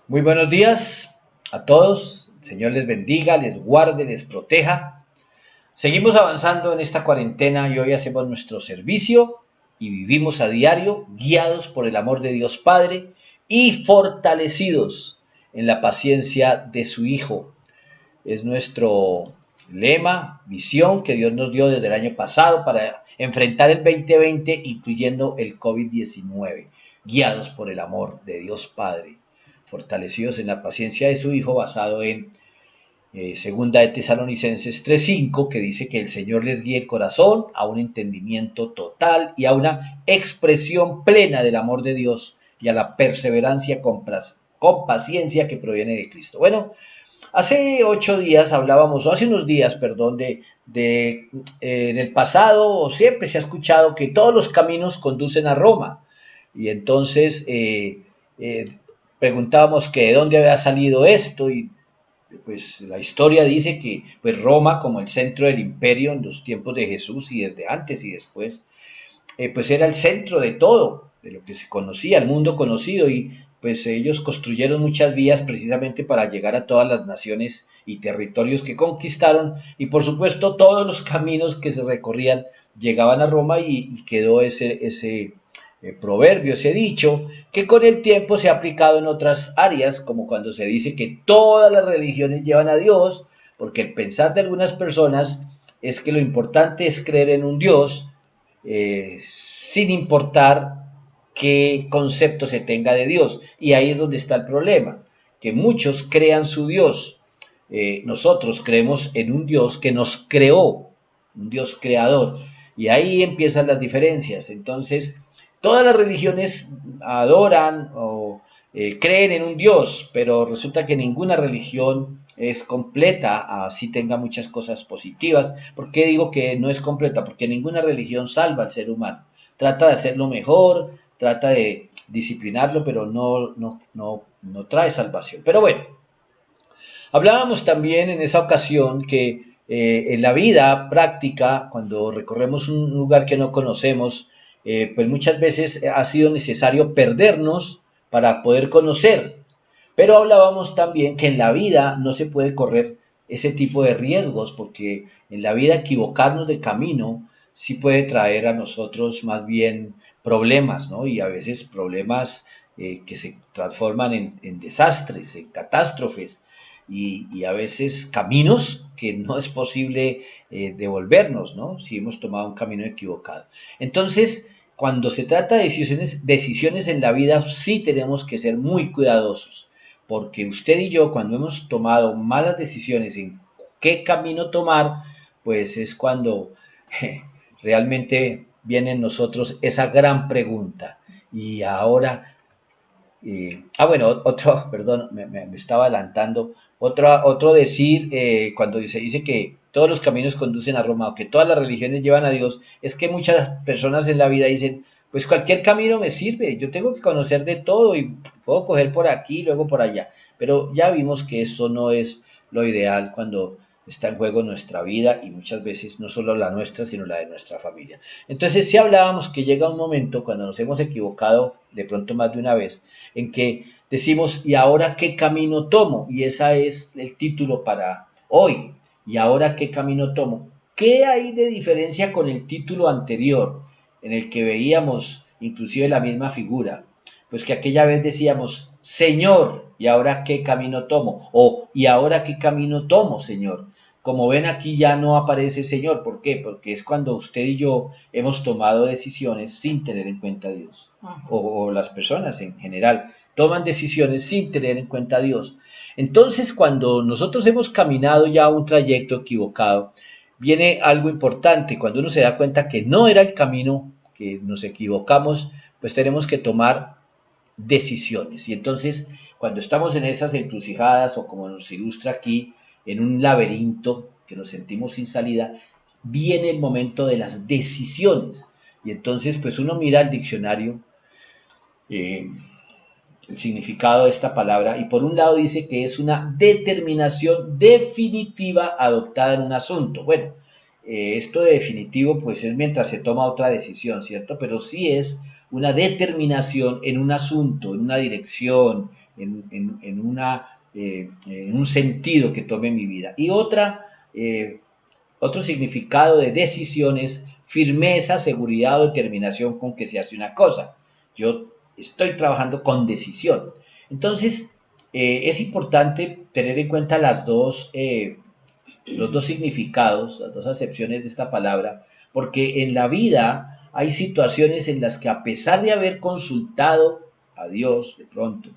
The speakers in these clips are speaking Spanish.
Muy buenos días a todos. El Señor les bendiga, les guarde, les proteja. Seguimos avanzando en esta cuarentena y hoy hacemos nuestro servicio y vivimos a diario guiados por el amor de Dios Padre y fortalecidos en la paciencia de su Hijo. Es nuestro lema, visión que Dios nos dio desde el año pasado para enfrentar el 2020, incluyendo el COVID-19, guiados por el amor de Dios Padre, fortalecidos en la paciencia de su Hijo, basado en segunda de Tesalonicenses 3:5, que dice que el Señor les guíe el corazón a un entendimiento total y a una expresión plena del amor de Dios y a la perseverancia con paciencia que proviene de Cristo. Bueno, hace 8 días hablábamos, o hace unos días, perdón, en el pasado siempre se ha escuchado que todos los caminos conducen a Roma. Y entonces preguntábamos que de dónde había salido esto y pues la historia dice que pues Roma como el centro del imperio en los tiempos de Jesús y desde antes y después pues era el centro de todo, de lo que se conocía, el mundo conocido, y pues ellos construyeron muchas vías precisamente para llegar a todas las naciones y territorios que conquistaron, y por supuesto todos los caminos que se recorrían llegaban a Roma y quedó ese proverbio, ese dicho, que con el tiempo se ha aplicado en otras áreas, como cuando se dice que todas las religiones llevan a Dios, porque el pensar de algunas personas es que lo importante es creer en un Dios, sin importar qué concepto se tenga de Dios. Y ahí es donde está el problema, que muchos crean su Dios. Nosotros creemos en un Dios que nos creó, un Dios creador. Y ahí empiezan las diferencias. Entonces, todas las religiones adoran o creen en un Dios, pero resulta que ninguna religión es completa, así tenga muchas cosas positivas. ¿Por qué digo que no es completa? Porque ninguna religión salva al ser humano. Trata de hacerlo mejor, trata de disciplinarlo, pero no trae salvación. Pero bueno, hablábamos también en esa ocasión que en la vida práctica, cuando recorremos un lugar que no conocemos, pues muchas veces ha sido necesario perdernos para poder conocer. Pero hablábamos también que en la vida no se puede correr ese tipo de riesgos, porque en la vida equivocarnos de camino sí puede traer a nosotros más bien problemas, ¿no? Y a veces problemas que se transforman en desastres, en catástrofes, y a veces caminos que no es posible devolvernos, ¿no? Si hemos tomado un camino equivocado. Entonces, cuando se trata de decisiones en la vida, sí tenemos que ser muy cuidadosos, porque usted y yo, cuando hemos tomado malas decisiones en qué camino tomar, pues es cuando realmente viene en nosotros esa gran pregunta. Y ahora, bueno, otro, perdón, me estaba adelantando. Otro decir, cuando se dice que todos los caminos conducen a Roma, o que todas las religiones llevan a Dios, es que muchas personas en la vida dicen, pues cualquier camino me sirve, yo tengo que conocer de todo y puedo coger por aquí, luego por allá. Pero ya vimos que eso no es lo ideal cuando está en juego nuestra vida y muchas veces no solo la nuestra, sino la de nuestra familia. Entonces, si hablábamos que llega un momento cuando nos hemos equivocado de pronto más de una vez, en que decimos, ¿y ahora qué camino tomo? Y ese es el título para hoy. ¿Y ahora qué camino tomo? ¿Qué hay de diferencia con el título anterior, en el que veíamos inclusive la misma figura? Pues que aquella vez decíamos, Señor, ¿y ahora qué camino tomo? O, ¿y ahora qué camino tomo, Señor? Como ven, aquí ya no aparece Señor. ¿Por qué? Porque es cuando usted y yo hemos tomado decisiones sin tener en cuenta a Dios. O las personas en general toman decisiones sin tener en cuenta a Dios. Entonces, cuando nosotros hemos caminado ya un trayecto equivocado, viene algo importante. Cuando uno se da cuenta que no era el camino, que nos equivocamos, pues tenemos que tomar decisiones. Y entonces, cuando estamos en esas encrucijadas o como nos ilustra aquí, en un laberinto que nos sentimos sin salida, viene el momento de las decisiones. Y entonces, pues uno mira el diccionario, eh, el significado de esta palabra, y por un lado dice que es una determinación definitiva adoptada en un asunto. Bueno, esto de definitivo pues es mientras se toma otra decisión, ¿cierto? Pero sí es una determinación en un asunto, en una dirección, en un sentido que tome mi vida. Y otro significado de decisión es firmeza, seguridad o determinación con que se hace una cosa. Yo estoy trabajando con decisión. Entonces, es importante tener en cuenta los dos significados, las dos acepciones de esta palabra, porque en la vida hay situaciones en las que a pesar de haber consultado a Dios de pronto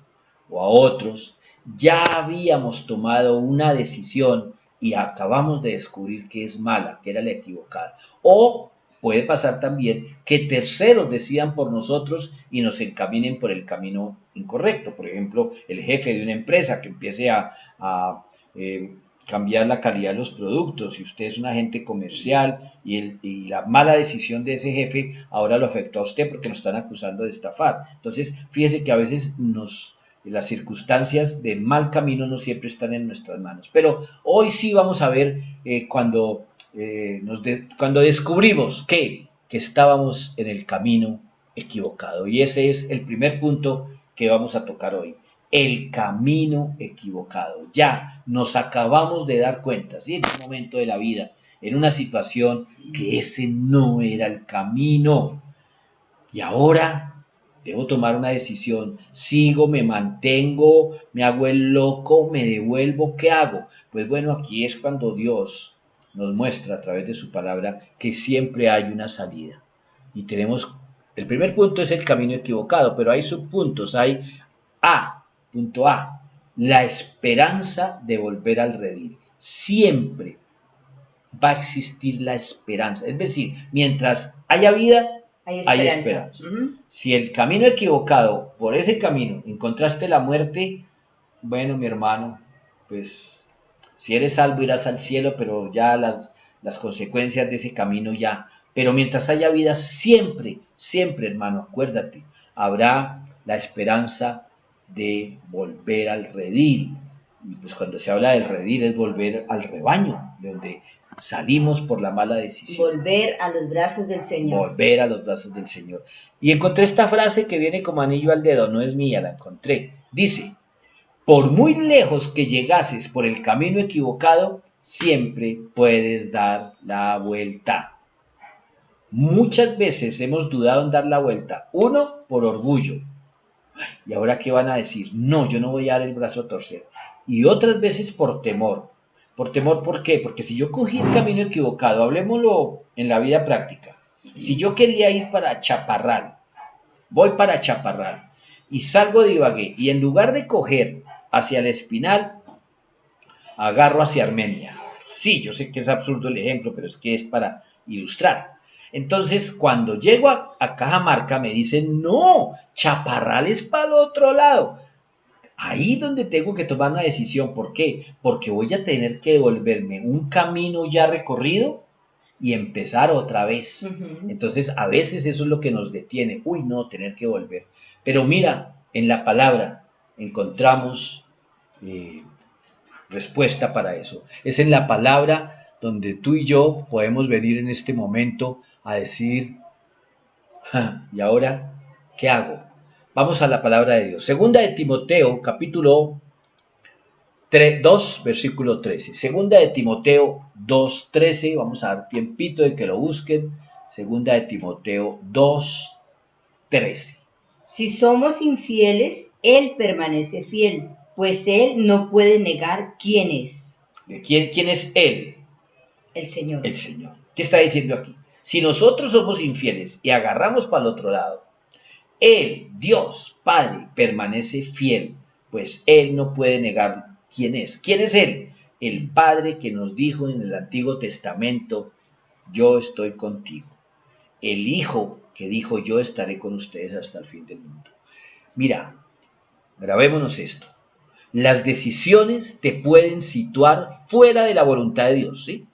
o a otros, ya habíamos tomado una decisión y acabamos de descubrir que es mala, que era la equivocada. O puede pasar también que terceros decidan por nosotros y nos encaminen por el camino incorrecto. Por ejemplo, el jefe de una empresa que empiece a cambiar la calidad de los productos. Si usted es un agente comercial y la mala decisión de ese jefe ahora lo afectó a usted porque lo están acusando de estafar. Entonces, fíjese que a veces las circunstancias del mal camino no siempre están en nuestras manos. Pero hoy sí vamos a ver cuando descubrimos que estábamos en el camino equivocado. Y ese es el primer punto que vamos a tocar hoy. El camino equivocado. Ya nos acabamos de dar cuenta, ¿sí? En un momento de la vida, en una situación, que ese no era el camino. Y ahora debo tomar una decisión. Sigo, me mantengo, me hago el loco, me devuelvo, ¿qué hago? Pues bueno, aquí es cuando Dios nos muestra a través de su palabra que siempre hay una salida. Y el primer punto es el camino equivocado, pero hay subpuntos, hay punto A, la esperanza de volver al redil. Siempre va a existir la esperanza. Es decir, mientras haya vida, hay esperanza. Si el camino equivocado, por ese camino, encontraste la muerte, bueno, mi hermano, pues si eres salvo irás al cielo, pero ya las consecuencias de ese camino ya. Pero mientras haya vida, siempre, siempre, hermano, acuérdate, habrá la esperanza de volver al redil. Y pues cuando se habla del redil es volver al rebaño, de donde salimos por la mala decisión. Volver a los brazos del Señor. Volver a los brazos del Señor. Y encontré esta frase que viene como anillo al dedo, no es mía, la encontré. Dice, por muy lejos que llegases por el camino equivocado, siempre puedes dar la vuelta. Muchas veces hemos dudado en dar la vuelta. Uno, por orgullo. ¿Y ahora qué van a decir? No, yo no voy a dar el brazo a torcer. Y otras veces por temor. ¿Por temor por qué? Porque si yo cogí el camino equivocado, hablemoslo en la vida práctica. Si yo quería ir para Chaparral, voy para Chaparral y salgo de Ibagué y en lugar de coger hacia el Espinal, agarro hacia Armenia. Sí, yo sé que es absurdo el ejemplo, pero es que es para ilustrar. Entonces, cuando llego a Cajamarca, me dicen, no, Chaparral es para el otro lado. Ahí donde tengo que tomar una decisión. ¿Por qué? Porque voy a tener que devolverme un camino ya recorrido y empezar otra vez. Entonces, a veces eso es lo que nos detiene. Uy, no, tener que volver. Pero mira, en la palabra encontramos respuesta para eso. Es en la palabra donde tú y yo podemos venir en este momento a decir, ¿y ahora qué hago? Vamos a la palabra de Dios. Segunda de Timoteo, capítulo 2, versículo 13. Segunda de Timoteo 2, 13. Vamos a dar tiempito de que lo busquen. Segunda de Timoteo 2, 13. Si somos infieles, Él permanece fiel, pues Él no puede negar quién es. ¿De quién es Él? El Señor. El Señor. ¿Qué está diciendo aquí? Si nosotros somos infieles y agarramos para el otro lado, Él, Dios, Padre, permanece fiel, pues Él no puede negar quién es. ¿Quién es Él? El Padre que nos dijo en el Antiguo Testamento, yo estoy contigo. El Hijo que dijo, yo estaré con ustedes hasta el fin del mundo. Mira, grabémonos esto. Las decisiones te pueden situar fuera de la voluntad de Dios, ¿sí?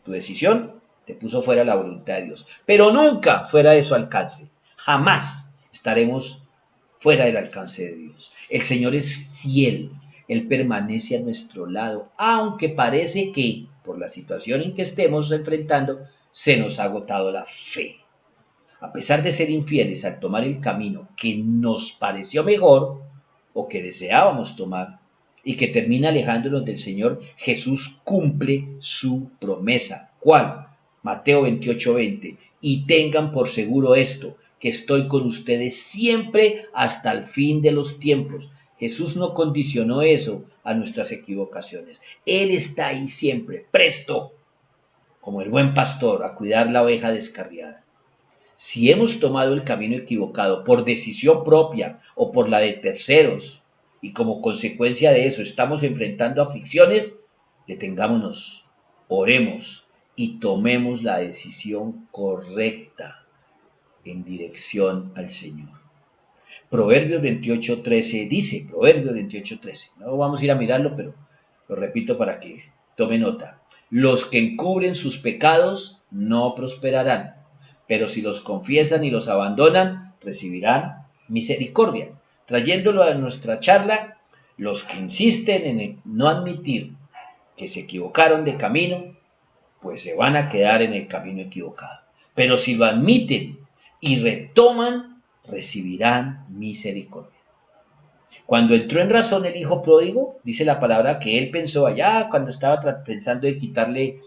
Tu decisión te puso fuera de la voluntad de Dios, pero nunca fuera de su alcance. Jamás estaremos fuera del alcance de Dios. El Señor es fiel, Él permanece a nuestro lado, aunque parece que por la situación en que estemos enfrentando se nos ha agotado la fe. A pesar de ser infieles al tomar el camino que nos pareció mejor, o que deseábamos tomar y que termina alejándonos del Señor, Jesús cumple su promesa. ¿Cuál? Mateo 28:20. Y tengan por seguro esto, que estoy con ustedes siempre hasta el fin de los tiempos. Jesús no condicionó eso a nuestras equivocaciones. Él está ahí siempre, presto, como el buen pastor, a cuidar la oveja descarriada. Si hemos tomado el camino equivocado por decisión propia o por la de terceros, y como consecuencia de eso estamos enfrentando aflicciones, detengámonos, oremos y tomemos la decisión correcta en dirección al Señor. Proverbios 28:13 dice, Proverbios 28:13, no vamos a ir a mirarlo, pero lo repito para que tome nota. Los que encubren sus pecados no prosperarán, pero si los confiesan y los abandonan, recibirán misericordia. Trayéndolo a nuestra charla, los que insisten en no admitir que se equivocaron de camino, pues se van a quedar en el camino equivocado. Pero si lo admiten y retoman, recibirán misericordia. Cuando entró en razón el hijo pródigo, dice la palabra que él pensó allá, cuando estaba pensando en quitarle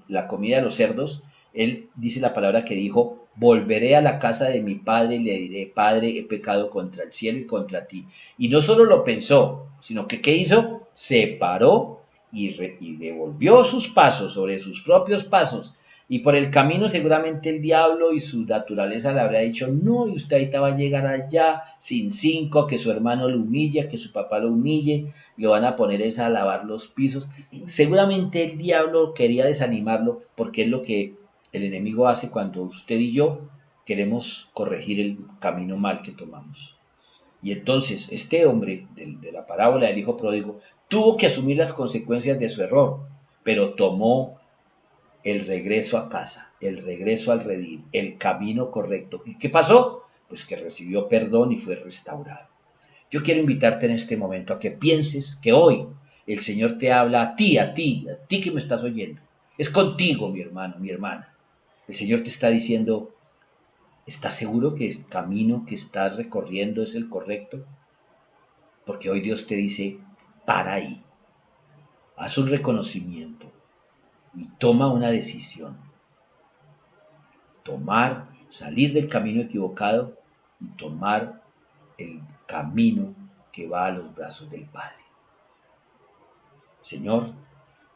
la comida a los cerdos, él dice la palabra que dijo, volveré a la casa de mi padre y le diré, Padre, he pecado contra el cielo y contra ti. Y no solo lo pensó, sino que ¿qué hizo? Se paró y devolvió sus pasos sobre sus propios pasos. Y por el camino seguramente el diablo y su naturaleza le habría dicho, no, y usted ahorita va a llegar allá sin 5, que su hermano lo humille, que su papá lo humille, lo van a poner a lavar los pisos. Seguramente el diablo quería desanimarlo porque es lo que el enemigo hace cuando usted y yo queremos corregir el camino mal que tomamos. Y entonces este hombre de la parábola del hijo pródigo tuvo que asumir las consecuencias de su error, pero tomó el regreso a casa, el regreso al redil, el camino correcto. ¿Y qué pasó? Pues que recibió perdón y fue restaurado. Yo quiero invitarte en este momento a que pienses que hoy el Señor te habla a ti que me estás oyendo. Es contigo, mi hermano, mi hermana. El Señor te está diciendo, ¿estás seguro que el camino que estás recorriendo es el correcto? Porque hoy Dios te dice, para ahí, haz un reconocimiento y toma una decisión. Salir del camino equivocado y tomar el camino que va a los brazos del Padre. Señor,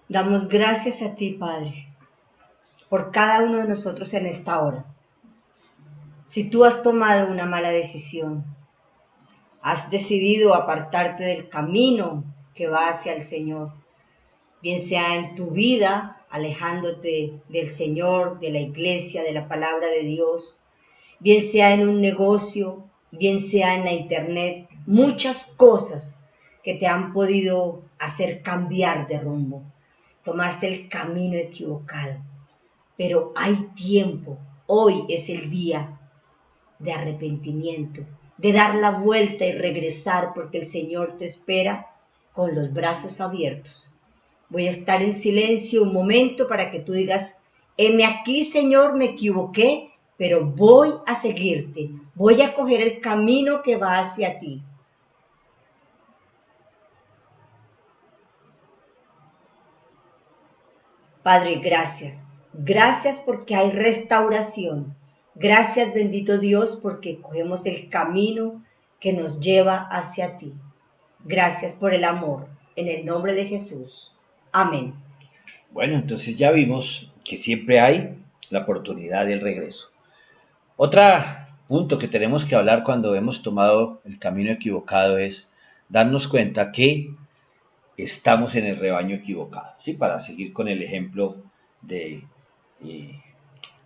damos gracias a ti, Padre, por cada uno de nosotros en esta hora. Si tú has tomado una mala decisión, has decidido apartarte del camino que va hacia el Señor, bien sea en tu vida, alejándote del Señor, de la iglesia, de la palabra de Dios, bien sea en un negocio, bien sea en la internet, muchas cosas que te han podido hacer cambiar de rumbo. Tomaste el camino equivocado, pero hay tiempo. Hoy es el día de arrepentimiento, de dar la vuelta y regresar, porque el Señor te espera con los brazos abiertos. Voy a estar en silencio un momento para que tú digas, heme aquí, Señor, me equivoqué, pero voy a seguirte, voy a coger el camino que va hacia ti. Padre, gracias. Gracias porque hay restauración. Gracias, bendito Dios, porque cogemos el camino que nos lleva hacia ti. Gracias por el amor. En el nombre de Jesús. Amén. bueno, entonces ya vimos que siempre hay la oportunidad del regreso. Otro punto que tenemos que hablar cuando hemos tomado el camino equivocado es darnos cuenta que estamos en el rebaño equivocado, ¿sí? Para seguir con el ejemplo de eh,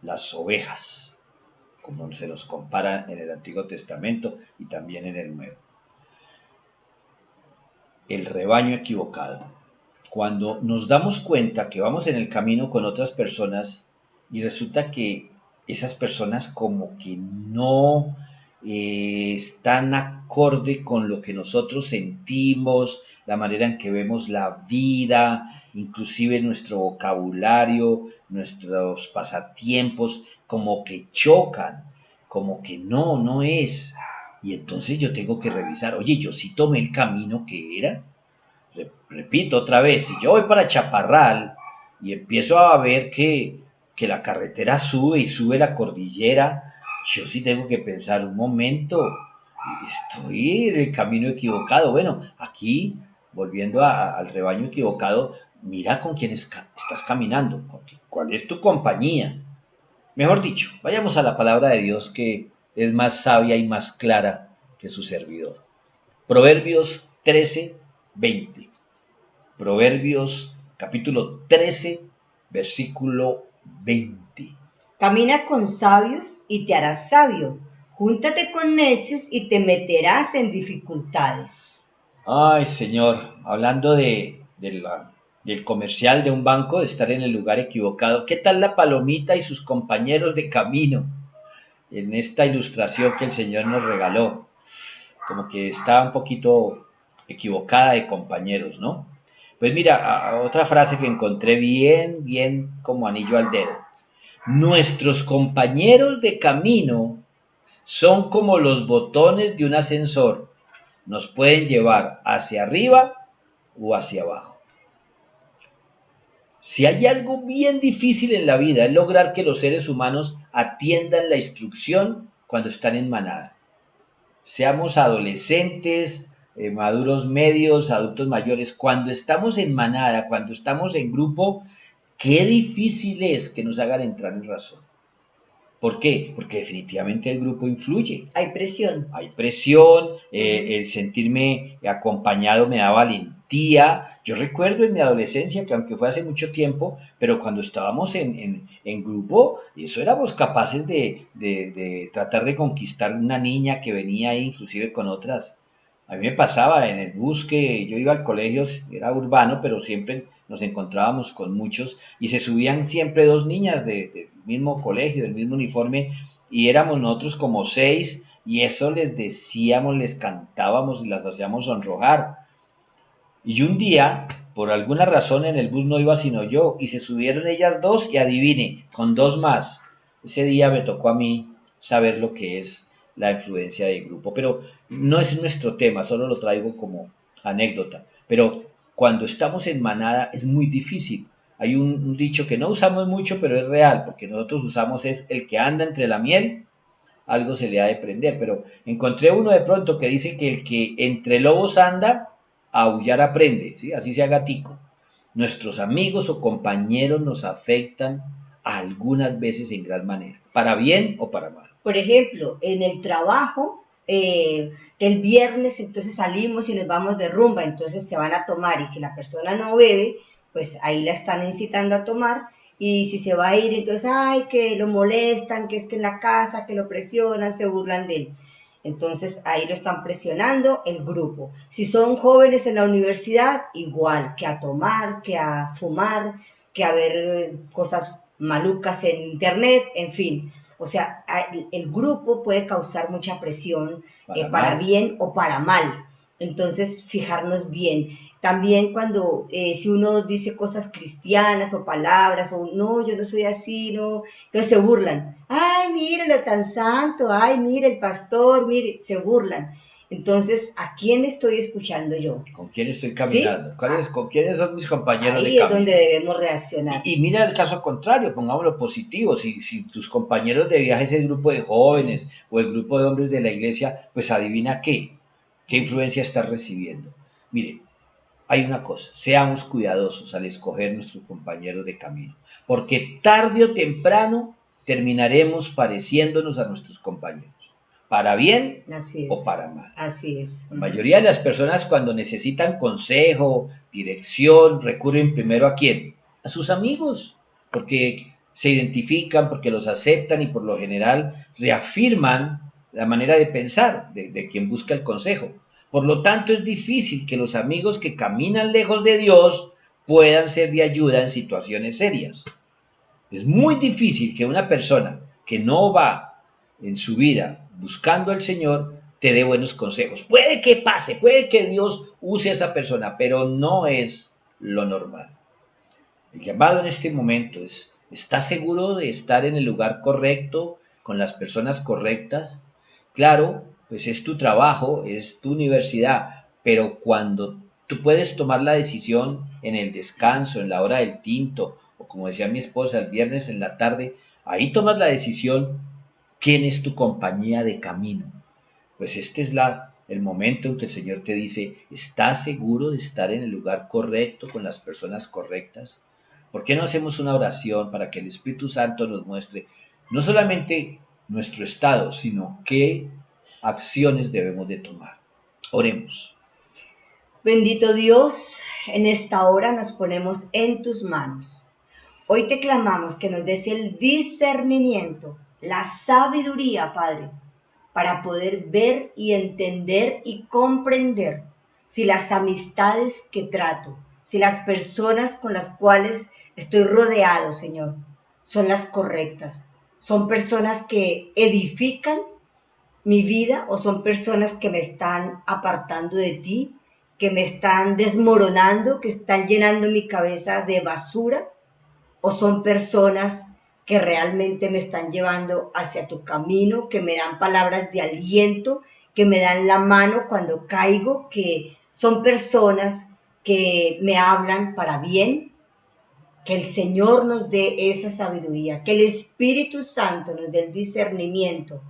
las ovejas, como se nos compara en el Antiguo Testamento y también en el Nuevo. El rebaño equivocado. Cuando nos damos cuenta que vamos en el camino con otras personas y resulta que esas personas como que no están acorde con lo que nosotros sentimos, la manera en que vemos la vida, inclusive nuestro vocabulario, nuestros pasatiempos, como que chocan, como que no es. Y entonces yo tengo que revisar, oye, yo sí tomé el camino que era. Repito otra vez, si yo voy para Chaparral y empiezo a ver que la carretera sube y sube la cordillera, yo sí tengo que pensar un momento, estoy en el camino equivocado. Bueno, aquí, volviendo al rebaño equivocado, mira con quién estás caminando, cuál es tu compañía. Mejor dicho, vayamos a la palabra de Dios que es más sabia y más clara que su servidor. Proverbios 13:20. Proverbios capítulo 13, versículo 20. Camina con sabios y te harás sabio. Júntate con necios y te meterás en dificultades. Ay, Señor, hablando del comercial de un banco, de estar en el lugar equivocado, ¿qué tal la palomita y sus compañeros de camino en esta ilustración que el Señor nos regaló? Como que está un poquito equivocada de compañeros, ¿no? Pues mira, otra frase que encontré bien, bien como anillo al dedo. Nuestros compañeros de camino son como los botones de un ascensor. Nos pueden llevar hacia arriba o hacia abajo. Si hay algo bien difícil en la vida es lograr que los seres humanos atiendan la instrucción cuando están en manada. Seamos adolescentes, maduros medios, adultos mayores, cuando estamos en manada, cuando estamos en grupo, qué difícil es que nos hagan entrar en razón. ¿Por qué? Porque definitivamente el grupo influye. Hay presión. Hay presión, el sentirme acompañado me da valentía. Yo recuerdo en mi adolescencia, que aunque fue hace mucho tiempo, pero cuando estábamos en grupo, eso éramos capaces de tratar de conquistar una niña que venía ahí, inclusive con otras. A mí me pasaba en el bus que yo iba al colegio, era urbano, pero siempre nos encontrábamos con muchos y se subían siempre dos niñas del mismo colegio, del mismo uniforme, y éramos nosotros como seis y eso les decíamos, les cantábamos y las hacíamos sonrojar. Y un día, por alguna razón en el bus no iba sino yo y se subieron ellas dos y adivine, con dos más. Ese día me tocó a mí saber lo que es la influencia de grupo, pero no es nuestro tema, solo lo traigo como anécdota. Pero cuando estamos en manada es muy difícil. Hay un dicho que no usamos mucho, pero es real, porque nosotros usamos es el que anda entre la miel algo se le ha de prender. Pero encontré uno de pronto que dice que el que entre lobos anda, a aullar aprende, ¿sí? Así sea gatico. Nuestros amigos o compañeros nos afectan algunas veces en gran manera, para bien o para mal. Por ejemplo, en el trabajo, el viernes entonces salimos y nos vamos de rumba, entonces se van a tomar y si la persona no bebe, pues ahí la están incitando a tomar y si se va a ir, entonces, ay, que lo molestan, que es que en la casa, que lo presionan, se burlan de él. Entonces ahí lo están presionando el grupo. Si son jóvenes en la universidad, igual, que a tomar, que a fumar, que a ver cosas malucas en internet, en fin. O sea, el grupo puede causar mucha presión para bien o para mal. Entonces, fijarnos bien. También cuando, si uno dice cosas cristianas o palabras, o no, yo no soy así, no, entonces se burlan. Ay, mírenlo tan santo, ay, mire el pastor, mire, se burlan. Entonces, ¿a quién estoy escuchando yo? ¿Con quién estoy ¿Sí? caminando? ¿Con quiénes son mis compañeros de Ahí es donde camino? debemos reaccionar. Y mira el caso contrario, pongámoslo positivo, si tus compañeros de viaje es el grupo de jóvenes o el grupo de hombres de la iglesia, pues adivina qué influencia estás recibiendo. Mire, hay una cosa, seamos cuidadosos al escoger nuestros compañeros de camino, porque tarde o temprano terminaremos pareciéndonos a nuestros compañeros, para bien Así o es, para mal. así es. La mayoría de las personas cuando necesitan consejo, dirección, recurren primero a quién? A sus amigos, porque se identifican, porque los aceptan y por lo general reafirman la manera de pensar de quien busca el consejo. Por lo tanto, es difícil que los amigos que caminan lejos de Dios puedan ser de ayuda en situaciones serias. Es muy difícil que una persona que no va en su vida buscando al Señor te dé buenos consejos. Puede que pase, puede que Dios use a esa persona, pero no es lo normal. El llamado en este momento es, ¿estás seguro de estar en el lugar correcto, con las personas correctas? Claro, pues es tu trabajo, es tu universidad, pero cuando tú puedes tomar la decisión en el descanso, en la hora del tinto, o como decía mi esposa, el viernes en la tarde, ahí tomas la decisión quién es tu compañía de camino. Pues este es el momento en que el Señor te dice, ¿estás seguro de estar en el lugar correcto, con las personas correctas? ¿Por qué no hacemos una oración para que el Espíritu Santo nos muestre no solamente nuestro estado, sino qué acciones debemos de tomar? Oremos. Bendito Dios, en esta hora nos ponemos en tus manos. Hoy te clamamos que nos des el discernimiento, la sabiduría, Padre, para poder ver y entender y comprender si las amistades que trato, si las personas con las cuales estoy rodeado, Señor, son las correctas. Son personas que edifican mi vida o son personas que me están apartando de ti, que me están desmoronando, que están llenando mi cabeza de basura, o son personas que realmente me están llevando hacia tu camino, que me dan palabras de aliento, que me dan la mano cuando caigo, que son personas que me hablan para bien. Que el Señor nos dé esa sabiduría, que el Espíritu Santo nos dé el discernimiento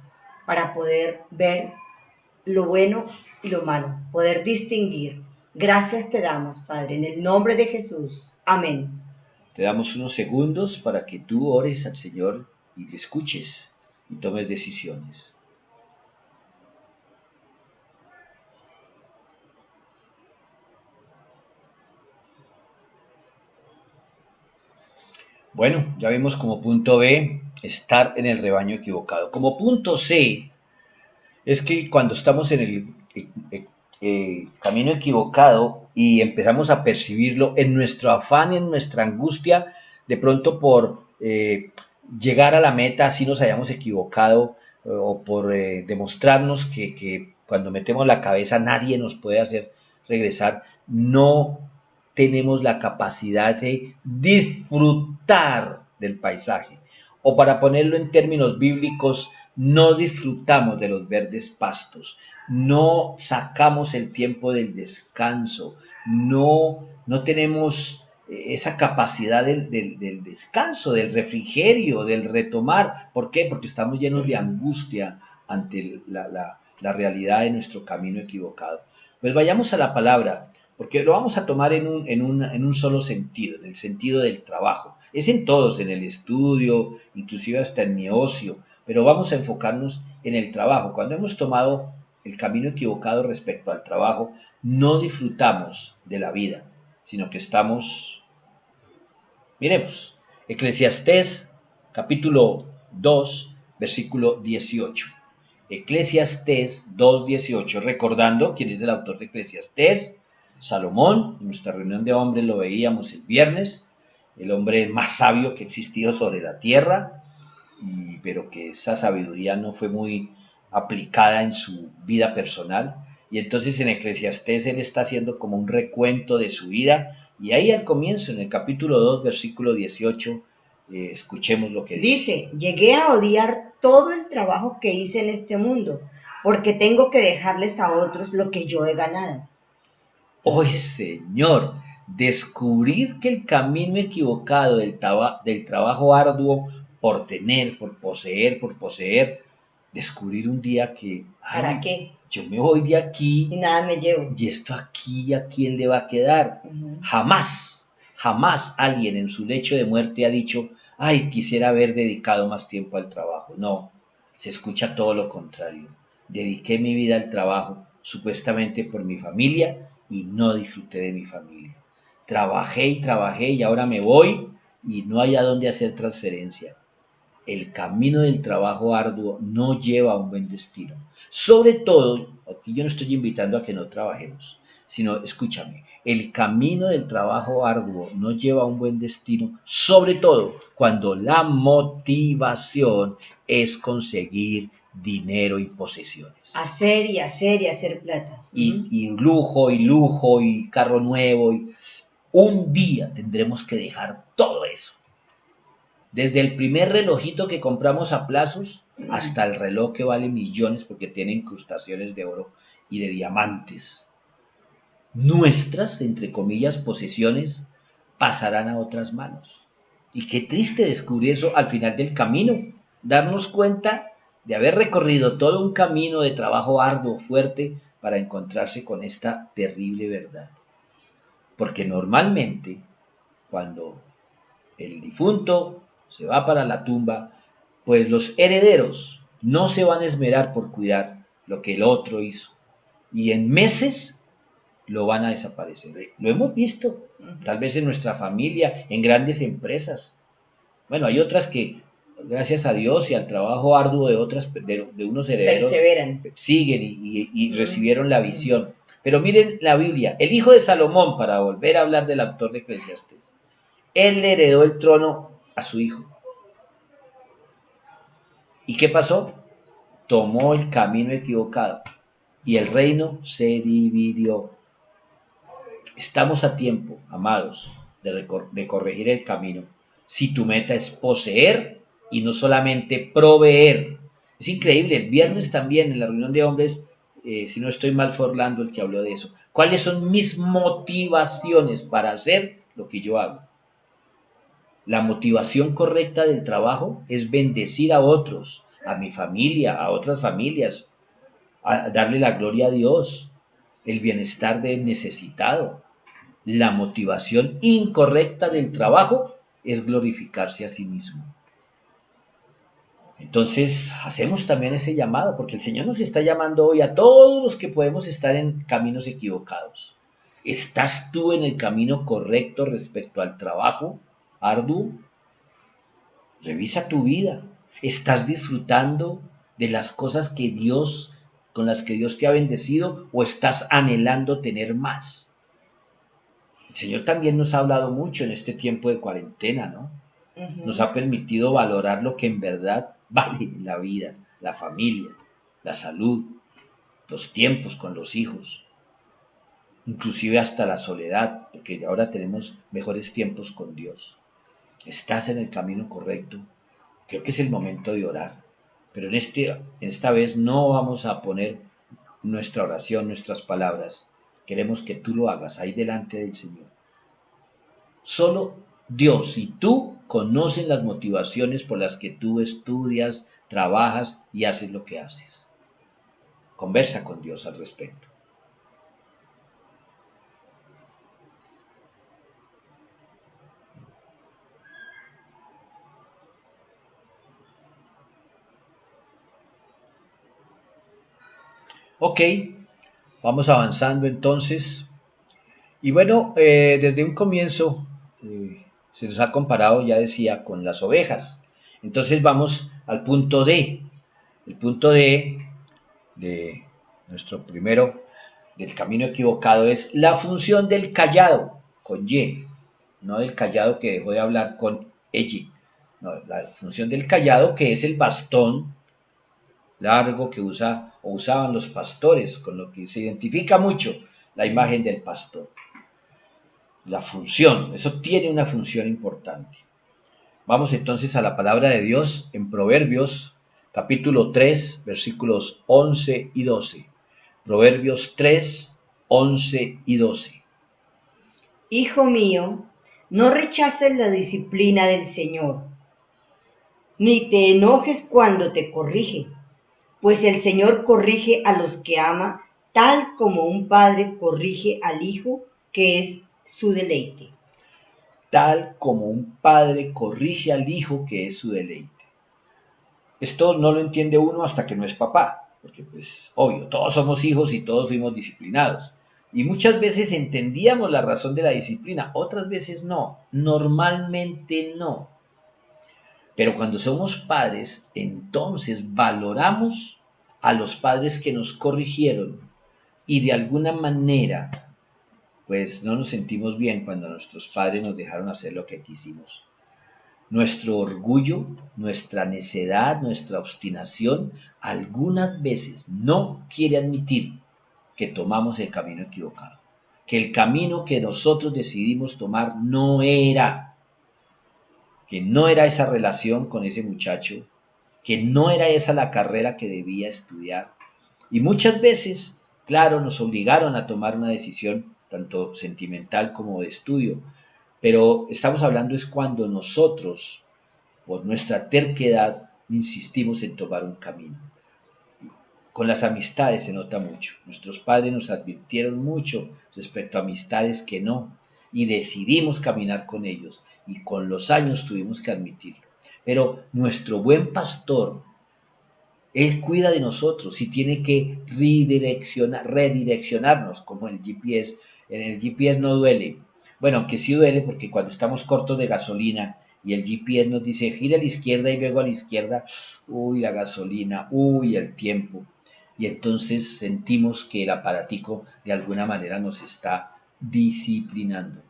para poder ver lo bueno y lo malo, poder distinguir. Gracias te damos, Padre, en el nombre de Jesús. Amén. Te damos unos segundos para que tú ores al Señor y le escuches y tomes decisiones. Bueno, ya vimos como punto B, estar en el rebaño equivocado. Como punto C, es que cuando estamos en el camino equivocado y empezamos a percibirlo en nuestro afán y en nuestra angustia, de pronto por llegar a la meta, así nos hayamos equivocado, o por demostrarnos que cuando metemos la cabeza nadie nos puede hacer regresar, no tenemos la capacidad de disfrutar del paisaje. O para ponerlo en términos bíblicos, no disfrutamos de los verdes pastos, no sacamos el tiempo del descanso, no tenemos esa capacidad del descanso, del refrigerio, del retomar. ¿Por qué? Porque estamos llenos de angustia ante la realidad de nuestro camino equivocado. Pues vayamos a la palabra, porque lo vamos a tomar en un solo sentido, en el sentido del trabajo. Es en todos, en el estudio, inclusive hasta en mi ocio, pero vamos a enfocarnos en el trabajo. Cuando hemos tomado el camino equivocado respecto al trabajo, no disfrutamos de la vida, sino que estamos, miremos, Eclesiastés capítulo 2, versículo 18. Eclesiastés 2:18, recordando quién es el autor de Eclesiastés, Salomón. En nuestra reunión de hombres lo veíamos el viernes, el hombre más sabio que existió sobre la tierra, pero que esa sabiduría no fue muy aplicada en su vida personal. Y entonces en Eclesiastés él está haciendo como un recuento de su vida. Y ahí al comienzo, en el capítulo 2, versículo 18, escuchemos lo que dice. Llegué a odiar todo el trabajo que hice en este mundo, porque tengo que dejarles a otros lo que yo he ganado. Hoy, Señor, descubrir que el camino equivocado del trabajo arduo por tener, por poseer, descubrir un día que, ¿Para qué? Yo me voy de aquí y nada me llevo. Y esto aquí, ¿a quién le va a quedar? Jamás, jamás alguien en su lecho de muerte ha dicho, ay, quisiera haber dedicado más tiempo al trabajo. No, se escucha todo lo contrario. Dediqué mi vida al trabajo, supuestamente por mi familia, y no disfruté de mi familia. Trabajé y trabajé y ahora me voy y no hay a dónde hacer transferencia. El camino del trabajo arduo no lleva a un buen destino. Sobre todo, aquí yo no estoy invitando a que no trabajemos, sino, escúchame, el camino del trabajo arduo no lleva a un buen destino, sobre todo cuando la motivación es conseguir dinero y posesiones. Hacer y hacer y hacer plata. Y lujo y carro nuevo. Un día tendremos que dejar todo eso. Desde el primer relojito que compramos a plazos hasta el reloj que vale millones porque tiene incrustaciones de oro y de diamantes. Nuestras, entre comillas, posesiones pasarán a otras manos. Y qué triste descubrir eso al final del camino, darnos cuenta de haber recorrido todo un camino de trabajo arduo, fuerte, para encontrarse con esta terrible verdad. Porque normalmente, cuando el difunto se va para la tumba, pues los herederos no se van a esmerar por cuidar lo que el otro hizo. Y en meses lo van a desaparecer. Lo hemos visto, tal vez en nuestra familia, en grandes empresas. Bueno, hay otras que, gracias a Dios y al trabajo arduo de otras, de unos herederos, Perseveran. siguen y recibieron la visión. Pero miren la Biblia, el hijo de Salomón, para volver a hablar del autor de Eclesiastés, él le heredó el trono a su hijo. ¿Y qué pasó? Tomó el camino equivocado y el reino se dividió. Estamos a tiempo, amados, de corregir el camino. Si tu meta es poseer y no solamente proveer. Es increíble, el viernes también en la reunión de hombres, si no estoy mal fue Orlando el que habló de eso. ¿Cuáles son mis motivaciones para hacer lo que yo hago? La motivación correcta del trabajo es bendecir a otros, a mi familia, a otras familias, a darle la gloria a Dios, el bienestar del necesitado. La motivación incorrecta del trabajo es glorificarse a sí mismo. Entonces, hacemos también ese llamado, porque el Señor nos está llamando hoy a todos los que podemos estar en caminos equivocados. ¿Estás tú en el camino correcto respecto al trabajo arduo? Revisa tu vida. ¿Estás disfrutando de las cosas que Dios, con las que Dios te ha bendecido, o estás anhelando tener más? El Señor también nos ha hablado mucho en este tiempo de cuarentena, ¿no? Nos ha permitido valorar lo que en verdad vale la vida, la familia, la salud, los tiempos con los hijos, inclusive hasta la soledad, porque ahora tenemos mejores tiempos con Dios. Estás en el camino correcto. Creo que es el momento de orar. Pero esta vez no vamos a poner nuestra oración, nuestras palabras. Queremos que tú lo hagas ahí delante del Señor. Solo Dios y tú conocen las motivaciones por las que tú estudias, trabajas y haces lo que haces. Conversa con Dios al respecto. Ok, vamos avanzando entonces. Y bueno, desde un comienzo se nos ha comparado, ya decía, con las ovejas. Entonces vamos al punto D. El punto D de nuestro primero del camino equivocado es la función del callado, con Y, no del callado que dejó de hablar con ella. No, la función del callado, que es el bastón largo que usaban los pastores, con lo que se identifica mucho la imagen del pastor. La función, eso tiene una función importante. Vamos entonces a la palabra de Dios en Proverbios capítulo 3, versículos 11 y 12. Proverbios 3, 11 y 12. Hijo mío, no rechaces la disciplina del Señor, ni te enojes cuando te corrige, pues el Señor corrige a los que ama, tal como un padre corrige al hijo, que es su deleite. Tal como un padre corrige al hijo que es su deleite. Esto no lo entiende uno hasta que no es papá, porque pues obvio, todos somos hijos y todos fuimos disciplinados. Y muchas veces entendíamos la razón de la disciplina, otras veces no, normalmente no. Pero cuando somos padres, entonces valoramos a los padres que nos corrigieron y de alguna manera, pues no nos sentimos bien cuando nuestros padres nos dejaron hacer lo que quisimos. Nuestro orgullo, nuestra necedad, nuestra obstinación, algunas veces no quiere admitir que tomamos el camino equivocado, que el camino que nosotros decidimos tomar no era. que no era esa relación con ese muchacho, que no era esa la carrera que debía estudiar. Y muchas veces, claro, nos obligaron a tomar una decisión tanto sentimental como de estudio, pero estamos hablando es cuando nosotros, por nuestra terquedad, insistimos en tomar un camino. Con las amistades se nota mucho. Nuestros padres nos advirtieron mucho respecto a amistades que no, y decidimos caminar con ellos, y con los años tuvimos que admitirlo. Pero nuestro buen pastor, él cuida de nosotros y tiene que redireccionarnos como el GPS. En el GPS no duele. Bueno, aunque sí duele porque cuando estamos cortos de gasolina y el GPS nos dice gira a la izquierda y luego a la izquierda, uy, la gasolina, uy, el tiempo. Y entonces sentimos que el aparatico de alguna manera nos está disciplinando.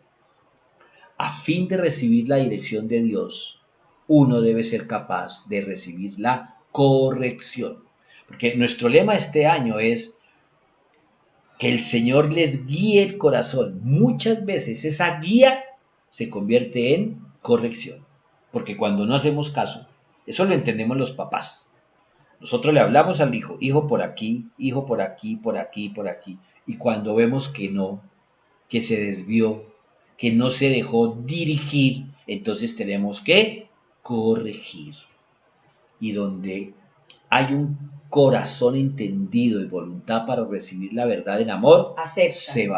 A fin de recibir la dirección de Dios, uno debe ser capaz de recibir la corrección. Porque nuestro lema este año es que el Señor les guíe el corazón. Muchas veces esa guía se convierte en corrección. Porque cuando no hacemos caso, eso lo entendemos los papás. Nosotros le hablamos al hijo, hijo por aquí, hijo por aquí, por aquí, por aquí. Y cuando vemos que no, que se desvió, que no se dejó dirigir, entonces tenemos que corregir. Y donde hay un corazón entendido y voluntad para recibir la verdad en amor, Acepta. se